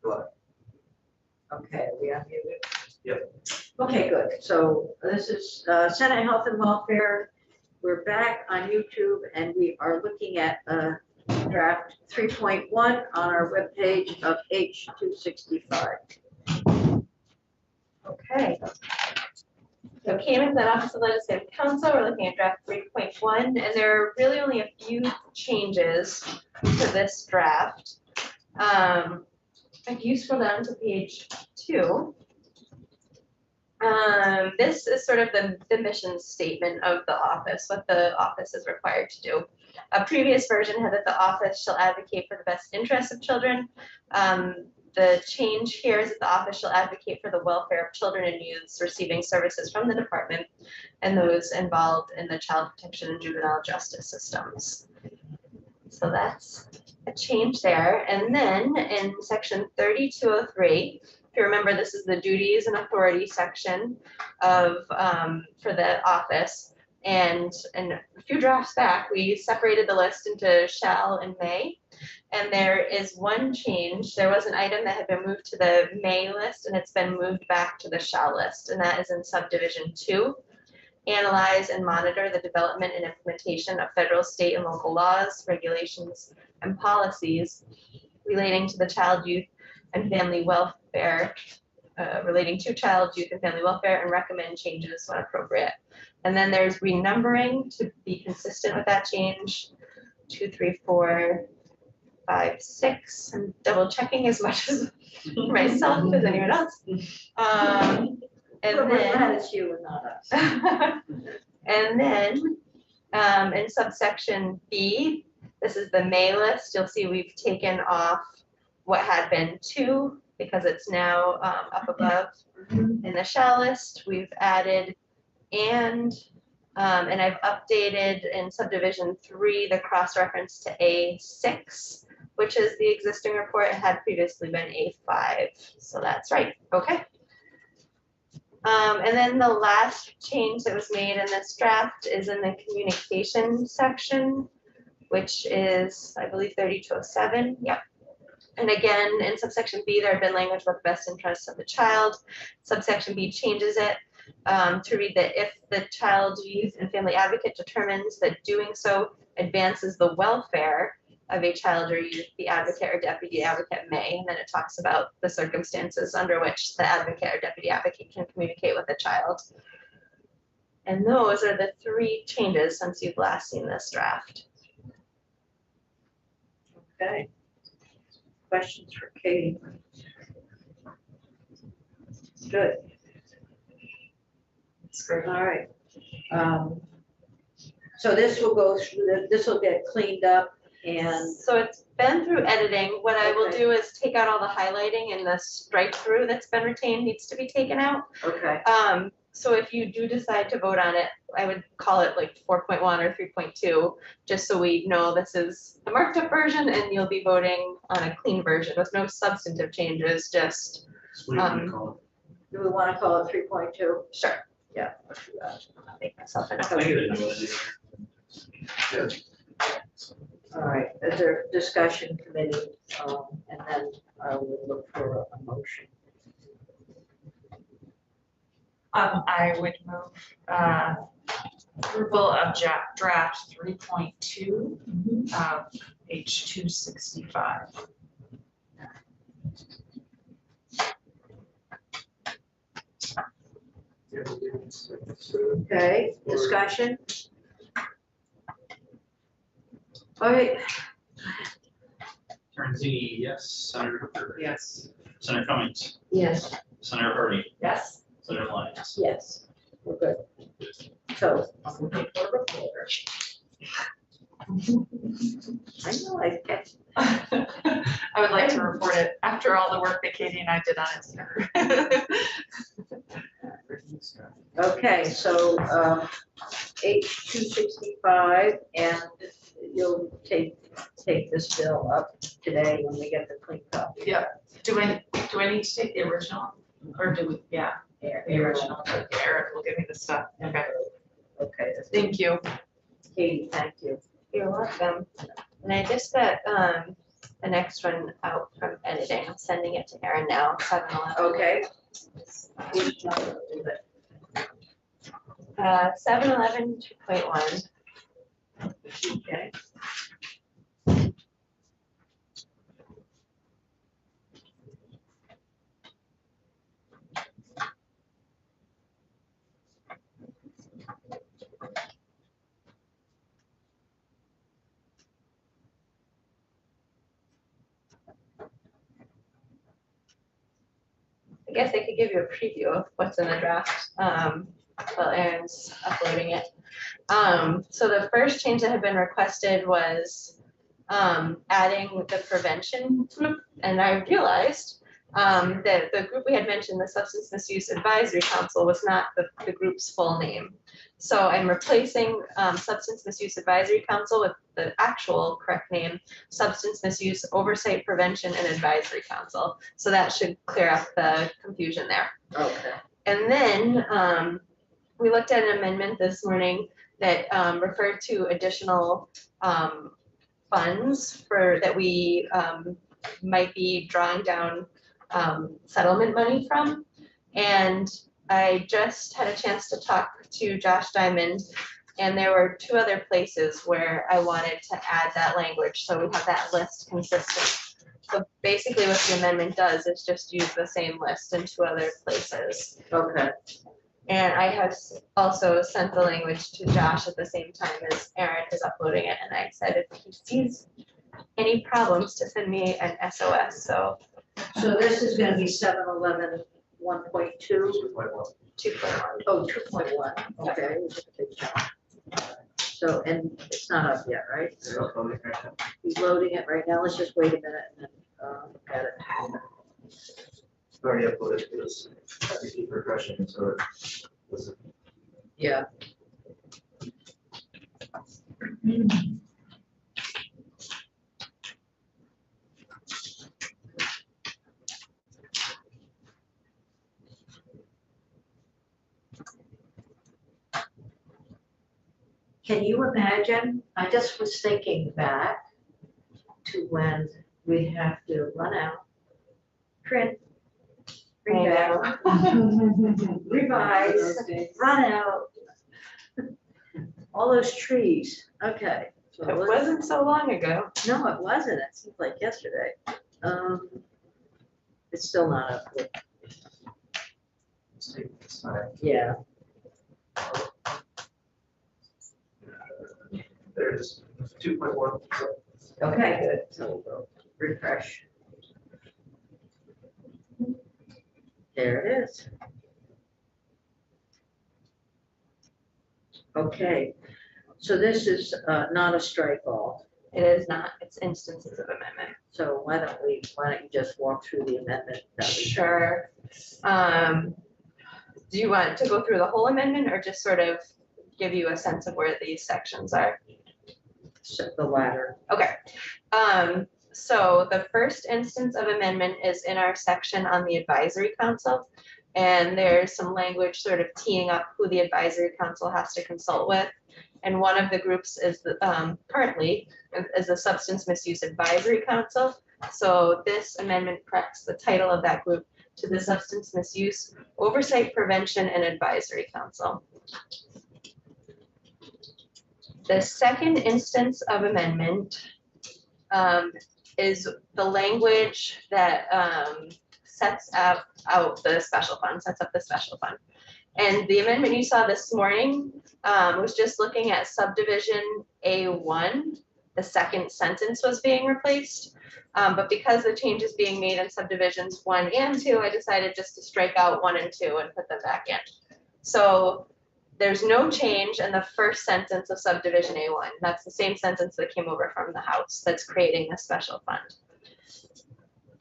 Go ahead. Okay, we unmuted? Yep. Okay, good. So this is Senate Health and Welfare. We're back on YouTube and we are looking at draft 3.1 on our webpage of H265. Okay. So came into the Office of Legislative Counsel, we're looking at draft 3.1, and there are really only a few changes to this draft. If you scroll down to page 2, this is sort of the mission statement of the office, what the office is required to do. A previous version had that the office shall advocate for the best interests of children. The change here is that the office shall advocate for the welfare of children and youths receiving services from the department and those involved in the child protection and juvenile justice systems. So that's a change there. And then in section 3203, if you remember, this is the duties and authority section of for the office. And a few drafts back, we separated the list into shall and may. And there is one change. There was an item that had been moved to the may list and it's been moved back to the shall list. And that is in subdivision 2. Analyze and monitor the development and implementation of federal, state, and local laws, regulations, and policies relating to the child, youth, and family welfare, relating to child, youth, and family welfare, and recommend changes when appropriate. And then there's renumbering to be consistent with that change. 2, 3, 4, 5, 6. I'm double checking as much as myself as anyone else. And We're then glad it's you and not us. and then in subsection B, this is the may list. You'll see we've taken off what had been 2 because it's now up above. In the shall list, we've added and I've updated in subdivision 3 the cross-reference to A6, which is the existing report. It had previously been A5, so that's right. Okay. And then the last change that was made in this draft is in the communication section, which is, I believe, 3207. Yep. And again, in subsection B, there had been language about the best interests of the child. Subsection B changes it to read that if the child, youth, and family advocate determines that doing so advances the welfare of a child or youth, the advocate or deputy advocate may, and then it talks about the circumstances under which the advocate or deputy advocate can communicate with the child. And those are the 3 changes since you've last seen this draft. Okay. Questions for Katie? Good. That's great. All right. So this will go through, this will get cleaned up and. So it's been through editing. What I will Okay. do is take out all the highlighting, and the strike through that's been retained needs to be taken out. Okay. So if you do decide to vote on it, I would call it like 4.1 or 3.2, just so we know this is the marked up version and you'll be voting on a clean version with no substantive changes, just, So what do you call Do we want to call it 3.2? sure. Yeah. let's do that. I'll make myself an it? I get it. Yeah. All right, is there discussion committee? And then I will look for a motion. I would move approval of draft 3.2, page 265. Okay, discussion? All right, Guernsey, yes. Senator Hooker. Yes. Senator Cummings. yes, Senator Hardy. Yes. Senator Lyons. yes, we're good. So, I know, I get, I would like to report it after all the work that Katie and I did on it. okay, so, H265, and you'll take this bill up today when we get the clean copy. Yeah. Do I need to take the original, or do we? Yeah, the original. Eric will give me the stuff. Okay. Okay, Thank you. Katie, thank you. You're welcome. And I just got the next one out from editing. I'm sending it to Erin now, 7-11. Okay. 7-11, 2.1. Okay. I guess I could give you a preview of what's in the draft while Erin's uploading it. So the first change that had been requested was adding the prevention group, and I realized that the group we had mentioned, the Substance Misuse Advisory Council, was not the group's full name. So I'm replacing Substance Misuse Advisory Council with the actual correct name, Substance Misuse Oversight, Prevention, and Advisory Council. So that should clear up the confusion there. Okay. And then we looked at an amendment this morning that referred to additional funds that we might be drawing down settlement money from. And I just had a chance to talk to Josh Diamond, and there were 2 other places where I wanted to add that language, so we have that list consistent. So basically what the amendment does is just use the same list in 2 other places. Okay. And I have also sent the language to Josh at the same time as Erin is uploading it, and I said if he sees any problems to send me an SOS, so So this is gonna be 7-11, 1.2. 2.1. Oh, 2.1, okay. Which is a big jump. So, and it's not up yet, right? They're uploading right now. He's loading it right now. Let's just wait a minute and then, look at it. It's already uploaded to this. I keep refreshing, so it's. Yeah. Can you imagine? I just was thinking back to when we have to run out, print, bring back, revise, run out. All those trees, okay. So It let's- wasn't so long ago. No, it wasn't, it seems like yesterday. It's still not up, yet. It's fine. Yeah. There's 2.1. Okay, good, so we'll refresh. There it is. Okay, so this is not a strike all, It is not, it's instances of amendment. so why don't you just walk through the amendment? that we- Sure. Do you want to go through the whole amendment or just sort of give you a sense of where these sections are? So the latter. Okay. So the first instance of amendment is in our section on the advisory council. And there's some language sort of teeing up who the advisory council has to consult with. And one of the groups is currently is the Substance Misuse Advisory Council. So this amendment corrects the title of that group to the Substance Misuse Oversight, Prevention, and Advisory Council. The second instance of amendment is the language that sets out the special fund, sets up the special fund. And the amendment you saw this morning was just looking at subdivision A1. The second sentence was being replaced. But because the change is being made in subdivisions 1 and 2, I decided just to strike out 1 and 2 and put them back in. So there's no change in the first sentence of subdivision A1. That's the same sentence that came over from the House that's creating the special fund.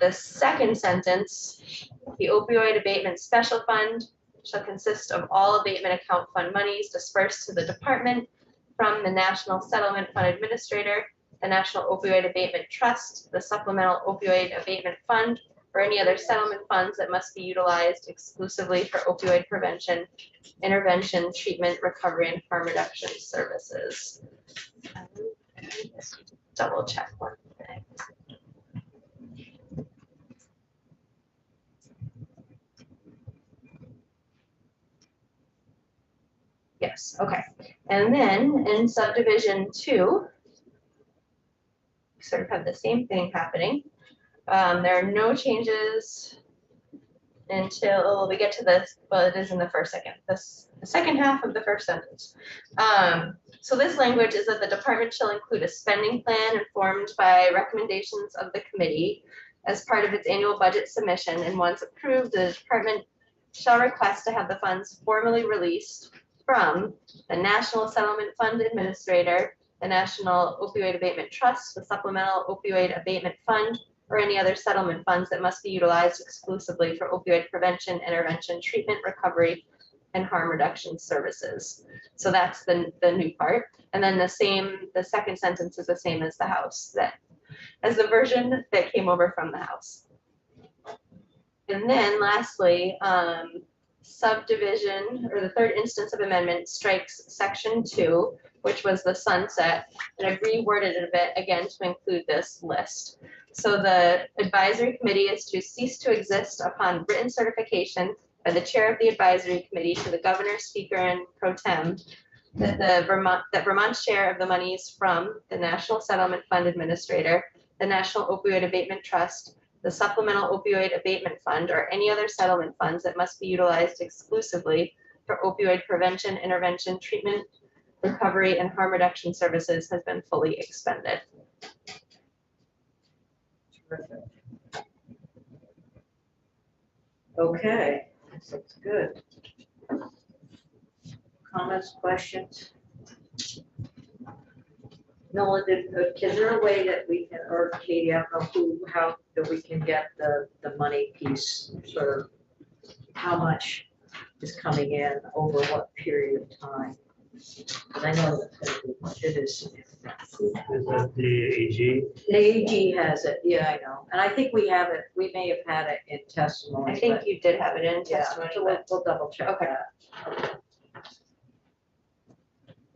The second sentence, the opioid abatement special fund shall consist of all abatement account fund monies dispersed to the department from the National Settlement Fund Administrator, the National Opioid Abatement Trust, the Supplemental Opioid Abatement Fund, or any other settlement funds that must be utilized exclusively for opioid prevention, intervention, treatment, recovery, and harm reduction services. Double check one thing. Yes, okay. And then in subdivision 2, sort of have the same thing happening. There are no changes until we get to this, well, it is in the the second half of the first sentence. So this language is that the department shall include a spending plan informed by recommendations of the committee as part of its annual budget submission, and once approved, the department shall request to have the funds formally released from the National Settlement Fund Administrator, the National Opioid Abatement Trust, the Supplemental Opioid Abatement Fund, or any other settlement funds that must be utilized exclusively for opioid prevention, intervention, treatment, recovery, and harm reduction services. So that's the new part. And then the second sentence is the same as the House, as the version that came over from the House. And then lastly, subdivision, or the third instance of amendment, strikes section 2, which was the sunset, and I've reworded it a bit again to include this list. So the advisory committee is to cease to exist upon written certification by the chair of the advisory committee to the governor, speaker, and pro tem that Vermont's share of the monies from the National Settlement Fund Administrator, the National Opioid Abatement Trust, the Supplemental Opioid Abatement Fund, or any other settlement funds that must be utilized exclusively for opioid prevention, intervention, treatment, recovery, and harm reduction services has been fully expended. Terrific. Okay, this looks good. Comments, questions? Nola, is there a way that we can, or Katie, I don't know how that we can get the money piece, sort of how much is coming in over what period of time? Because I know it is significant. Is that the AG? The AG has it, yeah, I know, and I think we have it, we may have had it in testimony. I think but- you did have it in Yeah, testimony, so but we'll double check Okay. that.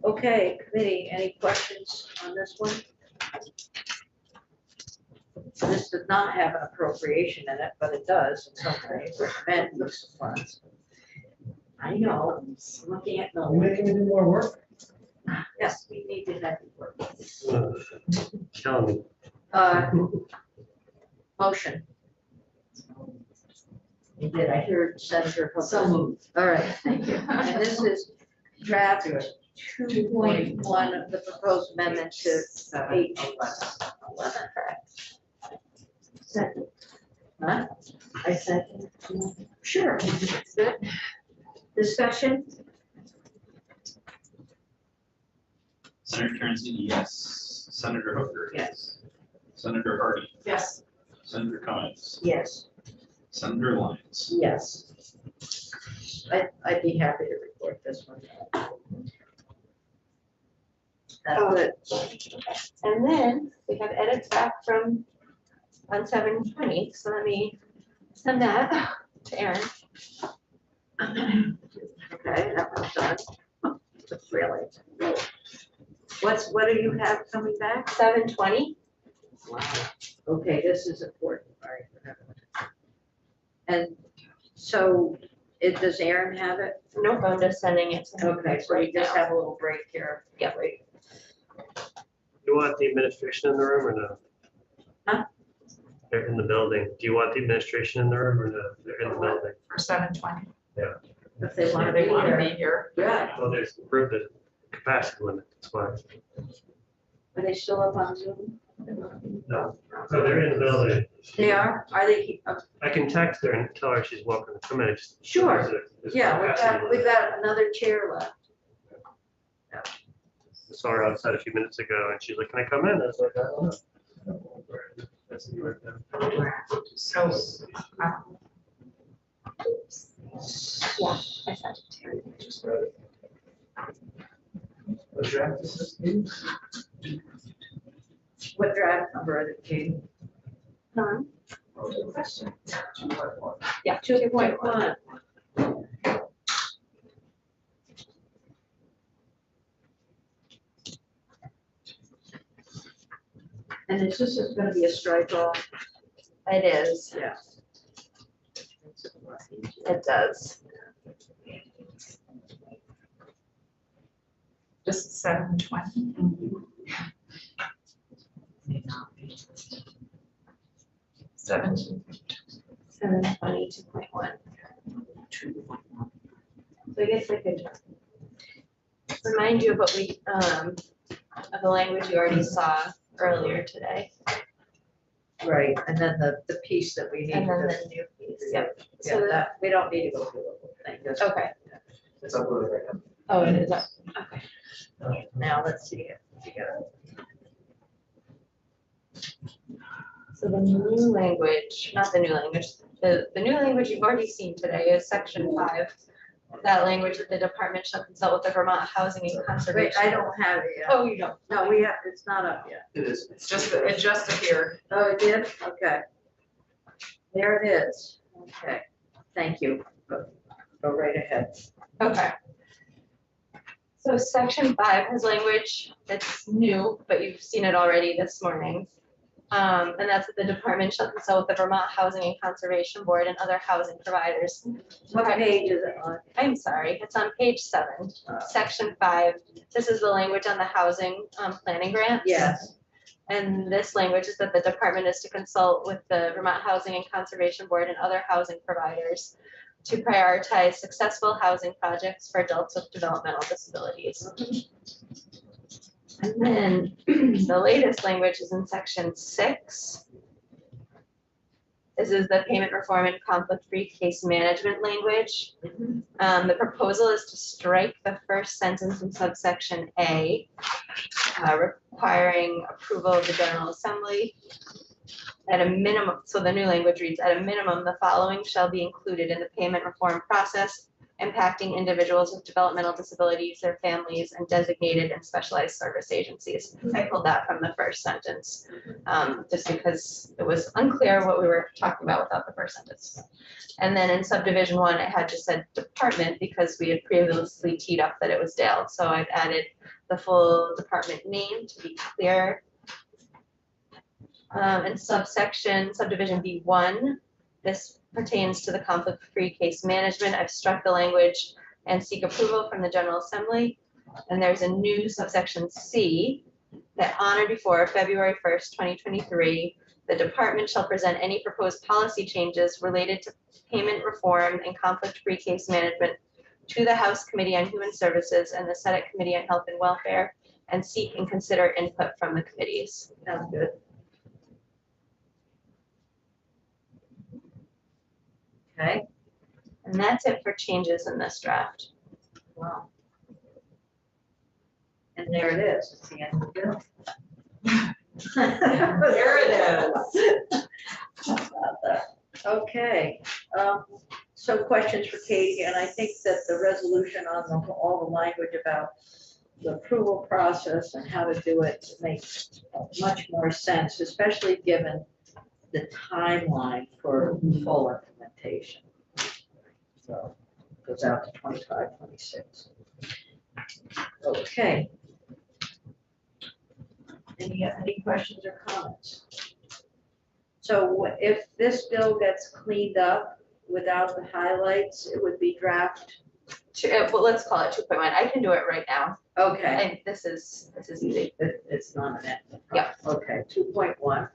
Okay, committee, any questions on this one? This does not have an appropriation in it, but it does in some ways, recommend use of funds. I know, I'm looking at, Are we making me do more work? yes, we need to have it work. Tell me. Motion. You did, I heard Senator Hooker. So moved. All right, thank you. And this is draft 2.1 of the proposed amendment to H. 11. Second. Huh? I second. Sure. Good. Discussion? Senator Terenzini, yes. Senator Hooker. Yes. Senator Hardy. Yes. Senator Cummings. Yes. Senator Lyons. Yes. I'd be happy to report this one. Good. and then we have edits back from on 7/20, so let me send that to Erin. Okay, that one's done. Really? What do you have coming back? 7/20, Wow. Okay, this is important, all right. And so, does Aaron have it? no phone, just sending it to him. Okay, so you just have a little break here. Yep. Wait. You want the administration in the room or no? Huh? They're in the building. Do you want the administration in the room or no? They're in the building. For 7:20. If they want to They be want to here. be here. Yeah. Well, there's the capacity limit, that's why. Are they still up on Zoom? No. So they're in the building. They are? Are they? I can text her and tell her she's welcome to come in. Just- Sure. there's a Yeah, capacity we've limit. got another chair left. I saw her outside a few minutes ago and she's like, can I come in? I was like, I don't know. That's you right there. So, Yeah, I sent it to her. Just read it. What draft is this? What draft number is it, Katie? Yeah, 2.1. And this is gonna be a strike off? It is, Yeah. it does. Just 7:20. Seven. 720, 2.1. So I guess I could remind you of what we, of the language you already saw earlier today, Right, and then the piece that we need and then to, the new piece, yep. yeah, So that, we don't need to go through the whole thing, just. Okay. It's uploaded right now. Oh, it is up, okay. Now, let's see it together. So the new language, not the new language, the new language you've already seen today is section 5. That language that the department shall consult with the Vermont Housing and Wait, Conservation. I don't have it yet. Oh, you don't? No, we have, it's not up yet. It is. It just appeared. Oh, it did? Okay. There it is. Okay, thank you. Go right ahead. Okay. So section 5 has language that's new, but you've seen it already this morning. And that's that the department shall consult with the Vermont Housing and Conservation Board and other housing providers. What Okay. page is it on? I'm sorry, it's on page 7, section 5. This is the language on the housing planning grants. Yes, And this language is that the department is to consult with the Vermont Housing and Conservation Board and other housing providers to prioritize successful housing projects for adults with developmental disabilities. And then the latest language is in section 6. This is the payment reform and conflict-free case management language. The proposal is to strike the first sentence in subsection A, requiring approval of the General Assembly. At a minimum, so the new language reads, at a minimum, the following shall be included in the payment reform process impacting individuals with developmental disabilities, their families, and designated and specialized service agencies. I pulled that from the first sentence, just because it was unclear what we were talking about without the first sentence. And then in subdivision 1, it had just said department because we had previously teed up that it was Dale. So I've added the full department name to be clear. In subdivision B1, this pertains to the conflict-free case management. I've struck the language and seek approval from the General Assembly. And there's a new subsection C that on or before February 1st, 2023, the department shall present any proposed policy changes related to payment reform and conflict-free case management to the House Committee on Human Services and the Senate Committee on Health and Welfare and seek and consider input from the committees. sounds good. Okay, And that's it for changes in this draft. wow. And there it is, it's the end of the bill. There it is. Okay, some questions for Katie, and I think that the resolution on all the language about the approval process and how to do it makes much more sense, especially given the timeline for full implementation. So it goes out to 25, 26. Okay. Any questions or comments? So if this bill gets cleaned up without the highlights, it would be draft? Well, let's call it 2.1. I can do it right now. Okay, And this is easy. it's not an end. Yeah. Okay, 2.1.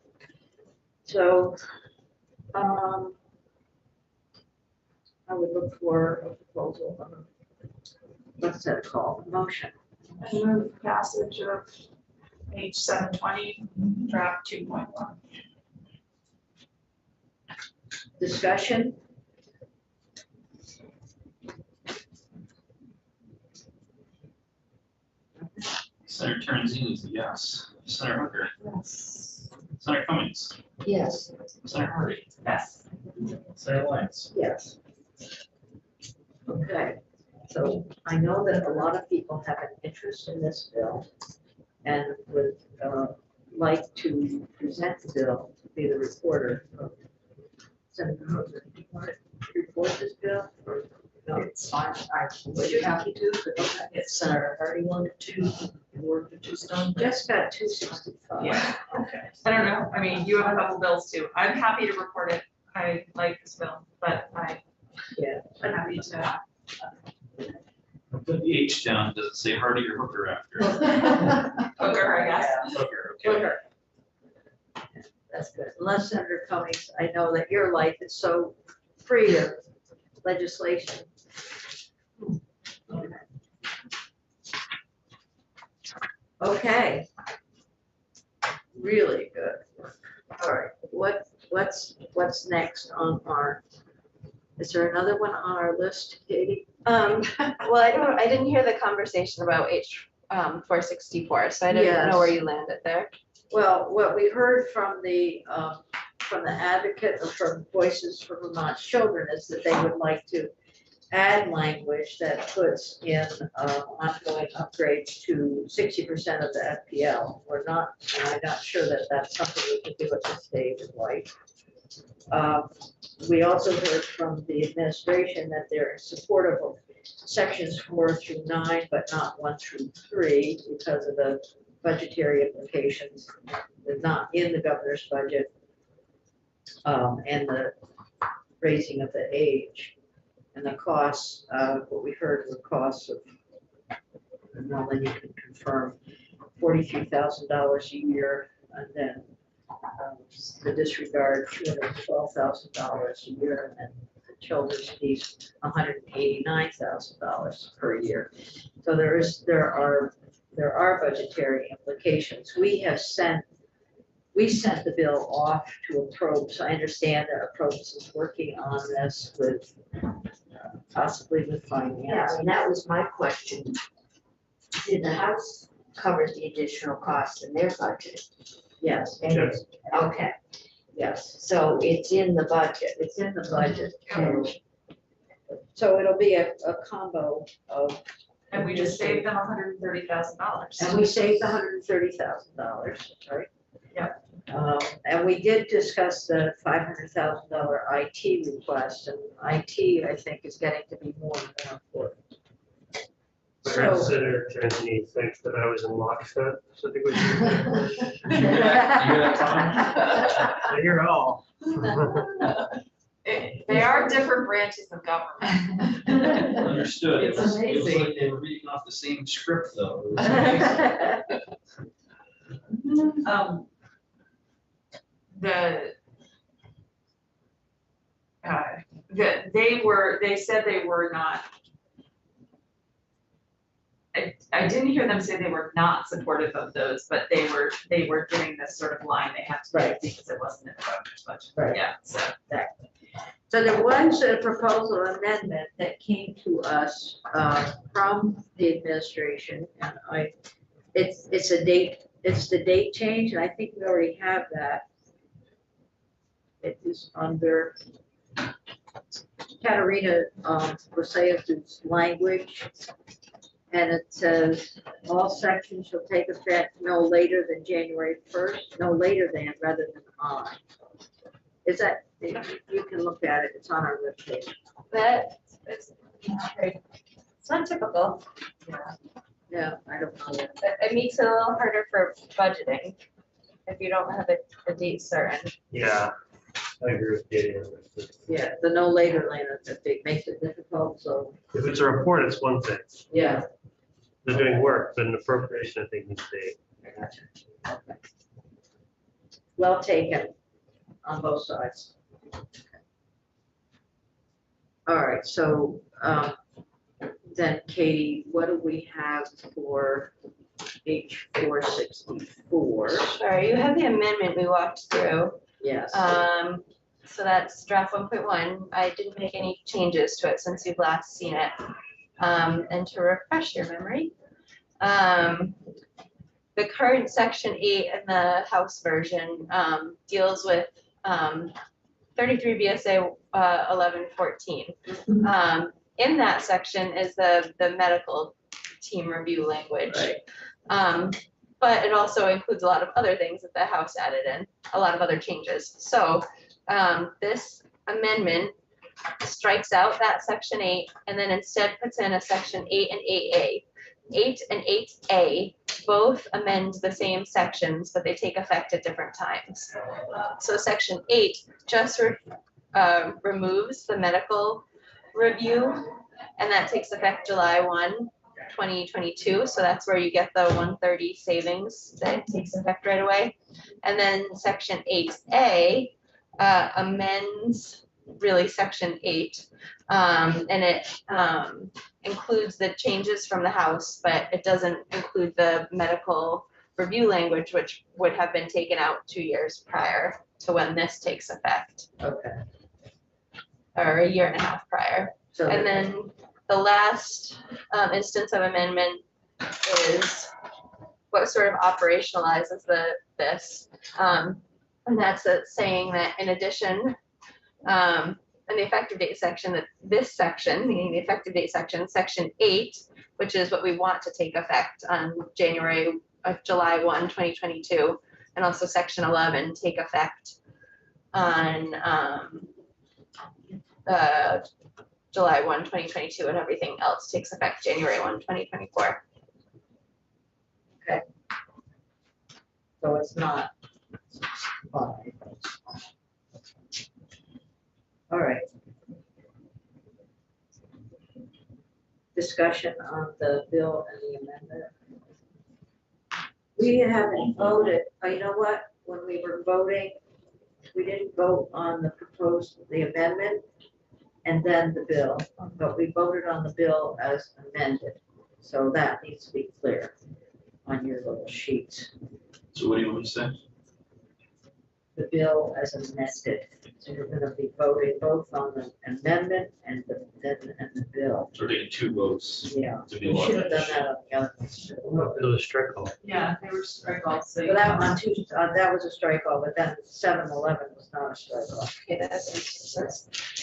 So, I would look for a proposal. What's that called? Motion. I move passage of page 720, draft 2.1. Discussion? Senator Terenzini is a yes. Senator Hooker. Yes. Senator Cummings. Yes. Senator Hardy. Yes. Senator Lyons. Yes. Okay, so I know that a lot of people have an interest in this bill and would like to present the bill, be the reporter of Senator Hooker. Do you want to report this bill? Or no? It's fine, I would be happy to, but if Senator Hardy wanted to, work the two stone. Just got 265. Yeah. Okay. I don't know. I mean, you have a couple bills too. I'm happy to report it. I like this bill, but Yeah. I'm happy to. Put the H down, does it say Hardy or Hooker after? Hooker, I guess. Hooker, okay. Hooker. That's good. Unless Senator Cummings, I know that your life is so free of legislation. Okay. Really good. All right, what's next on our, is there another one on our list, Katie? Well, I didn't hear the conversation about H 464, so I didn't Yes. know where you landed there. Well, what we heard from the advocate or from Voices for Vermont Children is that they would like to add language that puts in ongoing upgrades to 60% of the FPL. We're not, and I'm not sure that that's something we can do at this stage of life. We also heard from the administration that they're supportive of sections 4 through 9, but not 1 through 3 because of the budgetary implications. They're not in the governor's budget. And the raising of the age and the costs, what we heard were costs of, well, then you can confirm $43,000 a year, and then the disregard $212,000 a year, and then the children's piece $189,000 per year. So there are budgetary implications. We sent the bill off to Approbes. I understand that Approbes is working on this with possibly with Yeah, finance. and that was my question. Did the House cover the additional costs in their budget? Yes, And Yes. okay, yes, so it's in the budget. it's in the budget. So it'll be a combo of, And we just saved them $130,000. and we saved $130,000, right? Yep. And we did discuss the $500,000 IT request, and IT, I think, is getting to be more and more important. Perhaps So- Senator Anthony thinks that I was in lockstep, so I think we should. You hear that, I hear it all. They are different branches of government. Understood. It's It was amazing. like they were reading off the same script though. It was amazing. They said they were not. I didn't hear them say they were not supportive of those, but they were doing this sort of line they had to Right. make because it wasn't in the governor's budget. Right. Yeah, so. So there was a proposal amendment that came to us from the administration, and it's the date change, and I think we already have that. It is under Katarina Rosaeus' language, and it says, all sections shall take effect no later than January 1st, no later than rather than on. Is that, you can look at it, it's on our webpage. That is, it's not typical. Yeah, I don't know. It makes it a little harder for budgeting if you don't have a date certain. Yeah, I agree with Katie on this. Yeah, the no later than, it makes it difficult, so, If it's a report, it's one thing. yeah. They're doing work, but an appropriation, I think, needs to be. Okay. Well taken on both sides. All right, so then Katie, what do we have for H 464? Sure, you have the amendment we walked through. Yes, So that's draft 1.1. I didn't make any changes to it since you've last seen it. And to refresh your memory, the current section 8 in the House version deals with 33 BSA 1114. In that section is the medical team review language. right, But it also includes a lot of other things that the House added in, a lot of other changes. So this amendment strikes out that section 8 and then instead puts in a section 8 and 8A. 8 and 8A both amend the same sections, but they take effect at different times. So section 8 just removes the medical review, and that takes effect July 1, 2022. So that's where you get the 130 savings that takes effect right away. And then section 8A amends really section 8, and it includes the changes from the House, but it doesn't include the medical review language, which would have been taken out 2 years prior to when this takes effect, Okay. or a year and a half prior. So And then the last instance of amendment is what sort of operationalizes this. And that's saying that in addition, in the effective date section, that this section, meaning the effective date section, section 8, which is what we want to take effect on July 1, 2022, and also section 11 take effect on July 1, 2022, and everything else takes effect January 1, 2024. So it's not five. All right. Discussion on the bill and the amendment. We haven't voted, you know what, when we were voting, we didn't vote on the amendment and then the bill, but we voted on the bill as amended. So that needs to be clear on your little sheets. So what do you want to say? The bill as amended. So you're gonna be voting both on the amendment and the bill. So we're taking 2 votes Yeah, to be we should have large. done that on the other one too. It was a strike call. Yeah, they were strike all, so. But that one too, that was a strike off, but then 7-11 was not a strike off. Okay, that's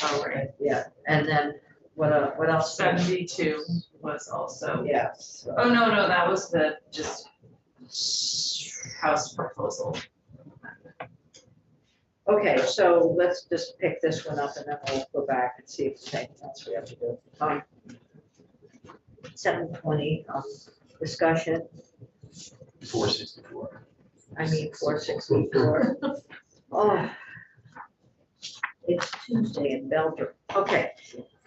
Oh, right. Yeah, and then what else? 72 was also. Yeah. So- Oh, no, that was the just House proposal. Okay, so let's just pick this one up and then we'll go back and see if there's anything else we have to do. 720, discussion, 464. I mean 464. Oh, it's Tuesday in Belgium. Okay,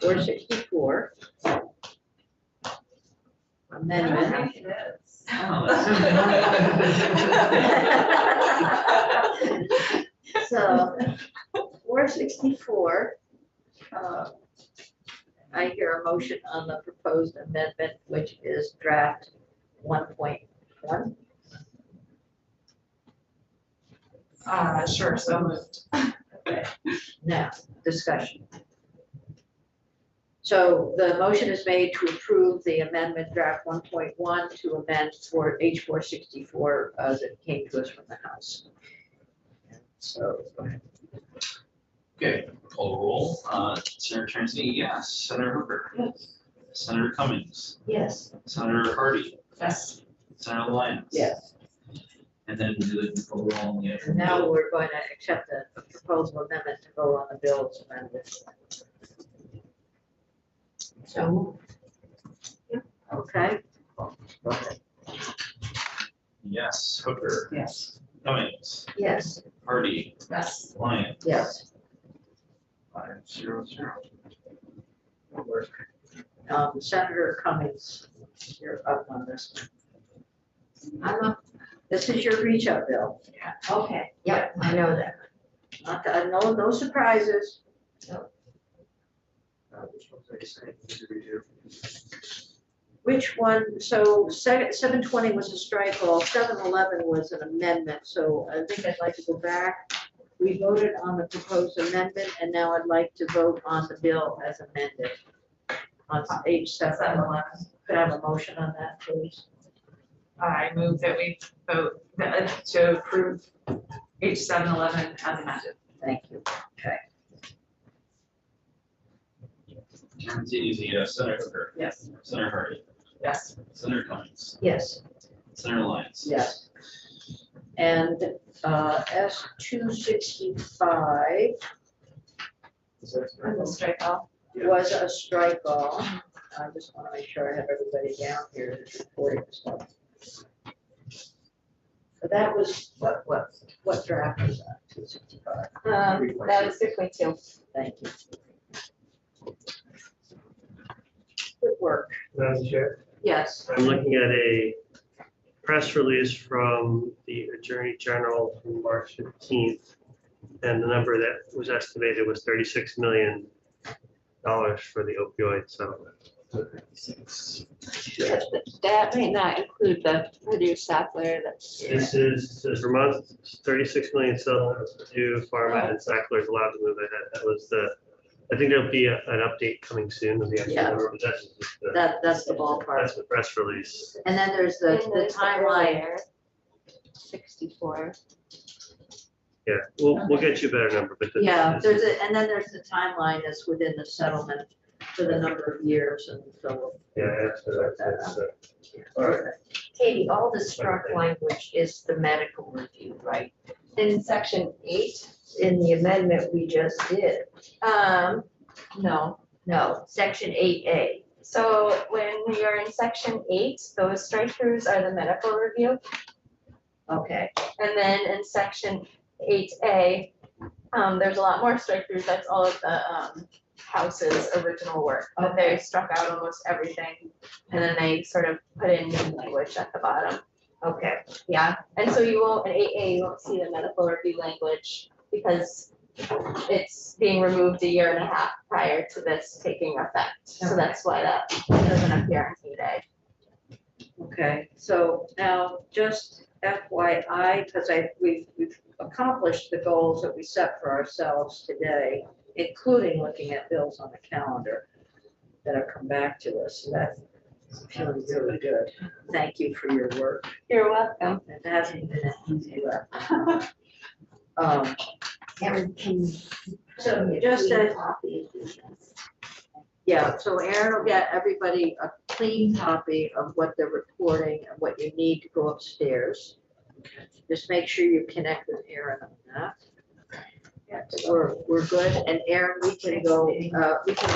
464. Amendment. It is. So, 464, I hear a motion on the proposed amendment, which is draft 1.1. Sure, so moved. Okay, now, discussion. So the motion is made to approve the amendment draft 1.1 to amend for H464 as it came to us from the House. So, go ahead. Okay, call roll. Senator Turnsey, yes. Senator Hooker. Yes. Senator Cummings. Yes. Senator Hardy. Yes. Senator Lyons. Yes. And then do the call roll on the actual And now bill. we're going to accept the proposal amendment to vote on the bills amended. So, Okay? Go ahead. Yes. Hooker. Yes. Cummings. Yes. Hardy. Yes. Lyons. Yes. 5-0-0. Good work. Senator Cummings, you're up on this one. I'm up. This is your reach out bill. Okay, yep, I know that. No surprises. Which one, so 720 was a strike all, 711 was an amendment, so I think I'd like to go back. We voted on the proposed amendment, and now I'd like to vote on the bill as amended. On H711, could I have a motion on that, please? I move that we vote to approve H711 as amended. Thank you. Turnsey is a yes. Senator Hooker. Yes. Senator Hardy. Yes. Senator Cummings. Yes. Senator Lyons. Yes. And S265 on the strike all. was a strike all. I just want to make sure I have everybody down here that's reporting stuff. So that was, what draft was that, 265? That was 3.2. Thank you. work. Madam Chair, Yes, I'm looking at a press release from the Attorney General from March 15th. And the number that was estimated was $36 million for the opioid settlement. That may not include the Purdue Sackler that's. This is, says Vermont, 36 million settlement, Purdue, Pharma, and Sackler's allowed to move ahead. That was I think there'll be an update coming soon of the actual Yeah. number, but that's just that's the ballpark. that's the press release. And then there's the timeline. 64. Yeah, we'll get you a better number, but. Yeah, and then there's the timeline that's within the settlement for the number of years and so. Yeah, that's, all right. Katie, all the struck language is the medical review, right? In section 8, In the amendment we just did. no. No, section 8A. So when you're in section 8, those strike-throughs are the medical review. Okay, And then in section 8A, there's a lot more strike-throughs. That's all of the House's original work. But they struck out almost everything. And then they sort of put in new language at the bottom. okay. Yeah, and so you won't, in 8A, you won't see the medical review language because it's being removed a year and a half prior to this taking effect. So that's why that doesn't appear in 8A. Okay, so now just FYI, because we've accomplished the goals that we set for ourselves today, including looking at bills on the calendar that have come back to us. So that's feeling really good. Thank you for your work. You're welcome. It hasn't been an easy lift. Aaron, can So just as, yeah, so Aaron will get everybody a clean copy of what they're reporting and what you need to go upstairs. Just make sure you connect with Aaron on that. We're good, and Aaron, we can go, we can